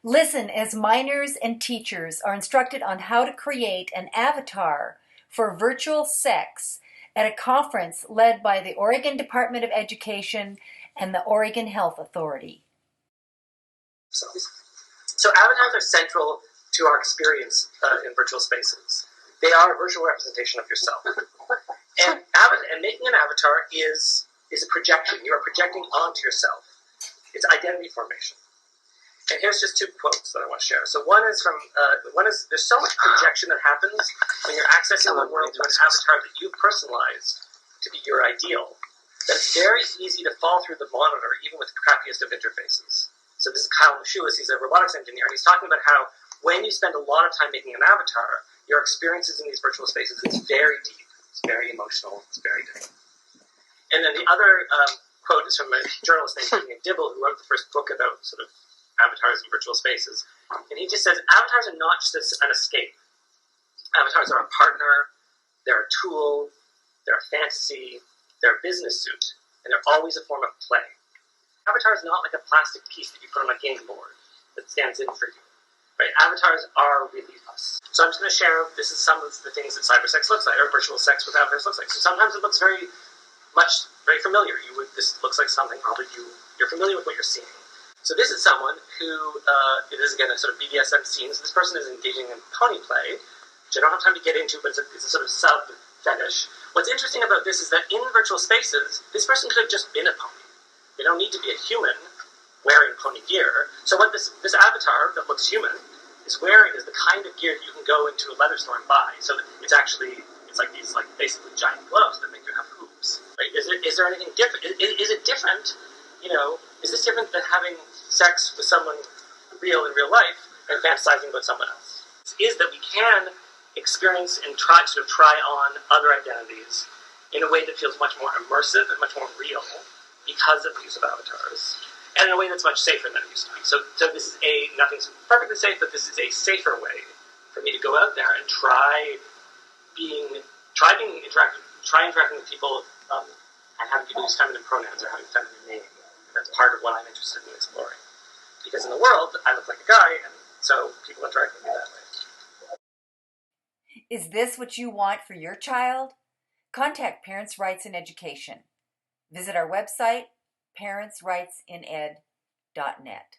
Listen as minors and teachers are instructed on how to create an avatar for virtual sex at a conference led by the Oregon Department of Education and the Oregon Health Authority. So avatars are central to our experience in virtual spaces. They are a virtual representation of yourself. And making an avatar is a projection. You are projecting onto yourself. It's identity formation. And here's just two quotes that I want to share. So one is there's so much projection that happens when you're accessing the world through an avatar that you personalize to be your ideal, that it's very easy to fall through the monitor, even with the crappiest of interfaces. So this is Kyle Mashulis, he's a robotics engineer, and he's talking about how when you spend a lot of time making an avatar, your experiences in these virtual spaces is very deep, it's very emotional, it's very different. And then the other quote is from a journalist named Ian Dibble, who wrote the first book about sort of avatars in virtual spaces. And he just says, avatars are not just an escape. Avatars are a partner, they're a tool, they're a fantasy, they're a business suit, and they're always a form of play. Avatar is not like a plastic piece that you put on a game board that stands in for you. Right? Avatars are really us. So I'm just going to share, this is some of the things that cybersex looks like, or virtual sex with avatars looks like. So sometimes it looks very familiar. This looks like something probably you're familiar with what you're seeing. So this is someone who, it is again a sort of BDSM scene. So this person is engaging in pony play, which I don't have time to get into, but it's a sort of sub-fetish. What's interesting about this is that in virtual spaces, this person could have just been a pony. They don't need to be a human wearing pony gear. So what this avatar that looks human is wearing is the kind of gear that you can go into a leather store and buy. So it's like these basically giant gloves that make you have hooves. Right? Is there anything different? Is it different? Is this different than having sex with someone real in real life and fantasizing about someone else? Is that we can experience and try on other identities in a way that feels much more immersive and much more real because of the use of avatars, and in a way that's much safer than it used to be. So this is nothing's perfectly safe, but this is a safer way for me to go out there and try interacting with people and having people use feminine pronouns or having feminine names. That's part of what I'm interested in exploring. Because in the world, I look like a guy, and so people interact with me that way. Is this what you want for your child? Contact Parents' Rights in Education. Visit our website, parentsrightsined.net.